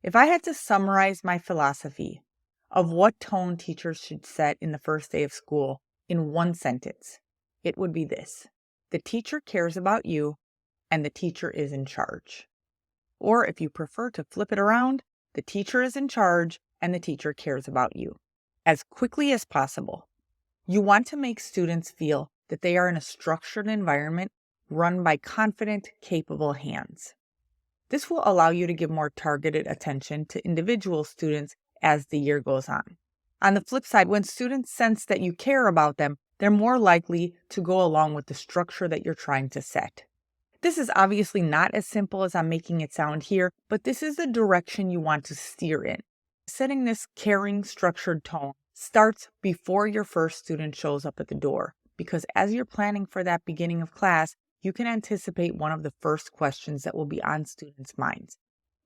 If I had to summarize my philosophy of what tone teachers should set in the first day of school in one sentence, it would be this: the teacher cares about you and the teacher is in charge. Or if you prefer to flip it around, the teacher is in charge and the teacher cares about you. As quickly as possible, you want to make students feel that they are in a structured environment run by confident, capable hands. This will allow you to give more targeted attention to individual students as the year goes on. On the flip side, when students sense that you care about them, they're more likely to go along with the structure that you're trying to set. This is obviously not as simple as I'm making it sound here, but this is the direction you want to steer in. Setting this caring, structured tone starts before your first student shows up at the door, because as you're planning for that beginning of class, you can anticipate one of the first questions that will be on students' minds,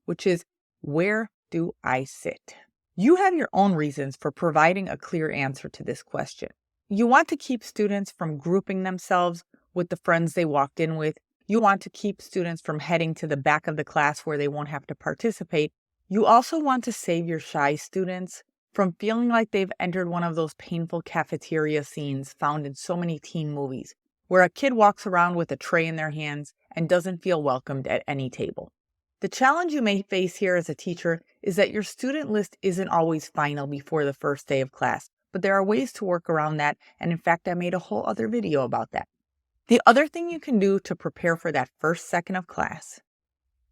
which is, where do I sit? You have your own reasons for providing a clear answer to this question. You want to keep students from grouping themselves with the friends they walked in with. You want to keep students from heading to the back of the class where they won't have to participate. You also want to save your shy students from feeling like they've entered one of those painful cafeteria scenes found in so many teen movies, where a kid walks around with a tray in their hands and doesn't feel welcomed at any table. The challenge you may face here as a teacher is that your student list isn't always final before the first day of class, but there are ways to work around that, and in fact, I made a whole other video about that. The other thing you can do to prepare for that first second of class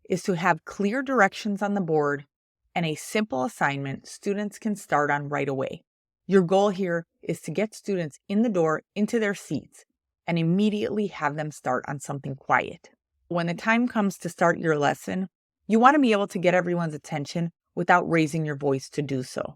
is to have clear directions on the board and a simple assignment students can start on right away. Your goal here is to get students in the door, into their seats, and immediately have them start on something quiet. When the time comes to start your lesson, you want to be able to get everyone's attention without raising your voice to do so.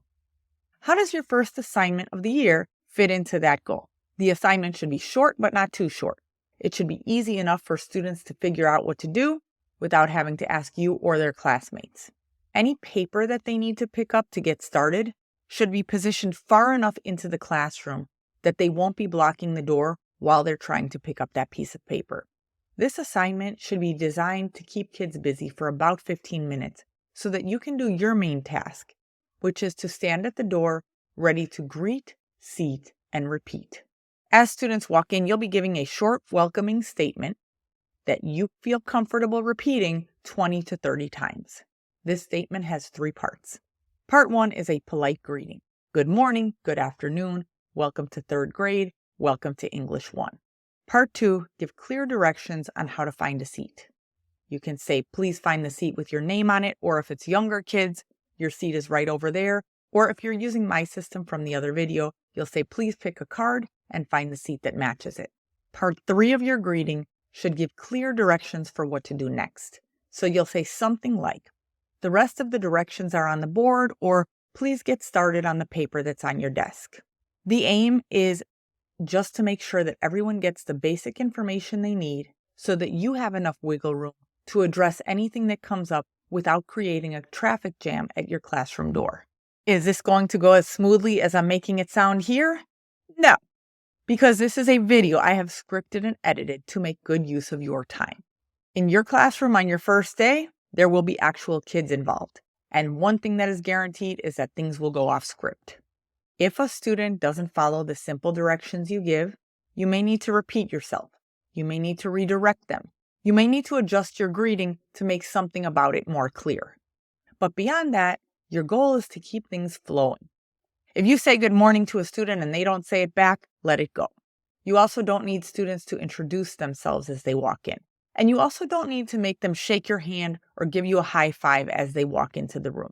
How does your first assignment of the year fit into that goal? The assignment should be short, but not too short. It should be easy enough for students to figure out what to do without having to ask you or their classmates. Any paper that they need to pick up to get started should be positioned far enough into the classroom that they won't be blocking the door while they're trying to pick up that piece of paper. This assignment should be designed to keep kids busy for about 15 minutes so that you can do your main task, which is to stand at the door ready to greet, seat, and repeat. As students walk in, you'll be giving a short, welcoming statement that you feel comfortable repeating 20 to 30 times. This statement has 3 parts. Part 1 is a polite greeting. Good morning, good afternoon, welcome to 3rd grade, welcome to English 1. Part 2, give clear directions on how to find a seat. You can say, please find the seat with your name on it, or if it's younger kids, your seat is right over there. Or if you're using my system from the other video, you'll say, please pick a card and find the seat that matches it. Part 3 of your greeting should give clear directions for what to do next. So you'll say something like, the rest of the directions are on the board, or please get started on the paper that's on your desk. The aim is just to make sure that everyone gets the basic information they need so that you have enough wiggle room to address anything that comes up without creating a traffic jam at your classroom door. Is this going to go as smoothly as I'm making it sound here? No, because this is a video I have scripted and edited to make good use of your time. In your classroom on your first day, there will be actual kids involved. And one thing that is guaranteed is that things will go off script. If a student doesn't follow the simple directions you give, you may need to repeat yourself. You may need to redirect them. You may need to adjust your greeting to make something about it more clear. But beyond that, your goal is to keep things flowing. If you say good morning to a student and they don't say it back, let it go. You also don't need students to introduce themselves as they walk in. And you also don't need to make them shake your hand or give you a high five as they walk into the room.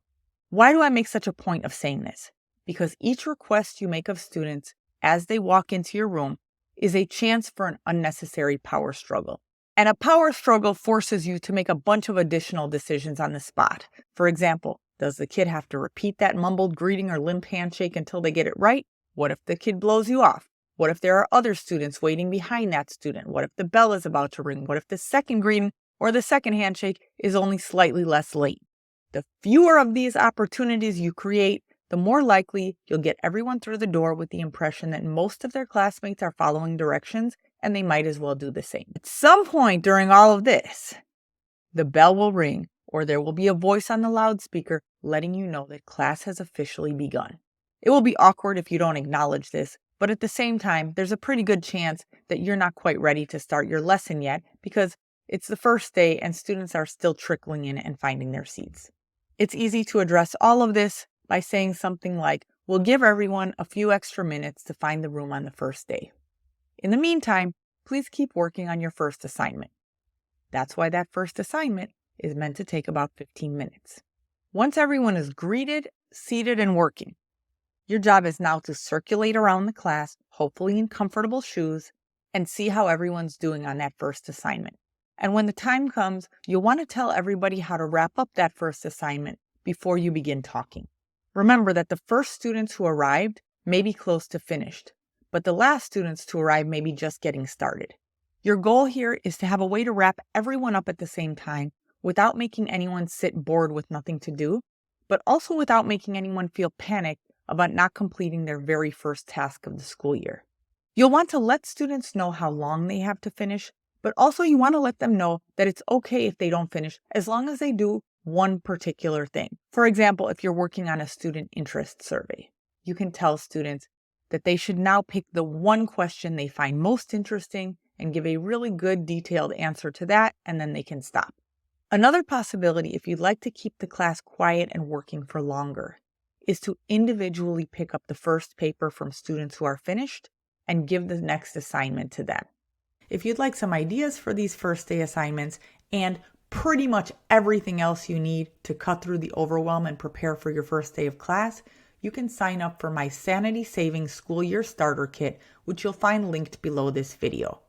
Why do I make such a point of saying this? Because each request you make of students as they walk into your room is a chance for an unnecessary power struggle. And a power struggle forces you to make a bunch of additional decisions on the spot. For example, does the kid have to repeat that mumbled greeting or limp handshake until they get it right? What if the kid blows you off? What if there are other students waiting behind that student? What if the bell is about to ring? What if the second greeting or the second handshake is only slightly less late? The fewer of these opportunities you create, the more likely you'll get everyone through the door with the impression that most of their classmates are following directions and they might as well do the same. At some point during all of this, the bell will ring or there will be a voice on the loudspeaker letting you know that class has officially begun. It will be awkward if you don't acknowledge this, but at the same time, there's a pretty good chance that you're not quite ready to start your lesson yet because it's the first day and students are still trickling in and finding their seats. It's easy to address all of this by saying something like, "We'll give everyone a few extra minutes to find the room on the first day. In the meantime, please keep working on your first assignment." That's why that first assignment is meant to take about 15 minutes. Once everyone is greeted, seated, and working, your job is now to circulate around the class, hopefully in comfortable shoes, and see how everyone's doing on that first assignment. And when the time comes, you'll want to tell everybody how to wrap up that first assignment before you begin talking. Remember that the first students who arrived may be close to finished, but the last students to arrive may be just getting started. Your goal here is to have a way to wrap everyone up at the same time without making anyone sit bored with nothing to do, but also without making anyone feel panicked about not completing their very first task of the school year. You'll want to let students know how long they have to finish, but also you want to let them know that it's okay if they don't finish as long as they do one particular thing. For example, if you're working on a student interest survey, you can tell students that they should now pick the one question they find most interesting and give a really good detailed answer to that, and then they can stop. Another possibility, if you'd like to keep the class quiet and working for longer, is to individually pick up the first paper from students who are finished and give the next assignment to them. If you'd like some ideas for these first day assignments and pretty much everything else you need to cut through the overwhelm and prepare for your first day of class, you can sign up for my Sanity Saving School Year Starter Kit, which you'll find linked below this video.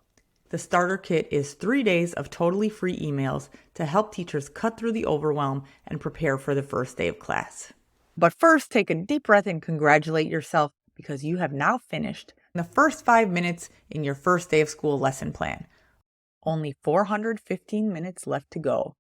The starter kit is 3 days of totally free emails to help teachers cut through the overwhelm and prepare for the first day of class. But first, take a deep breath and congratulate yourself because you have now finished the first 5 minutes in your first day of school lesson plan. Only 415 minutes left to go.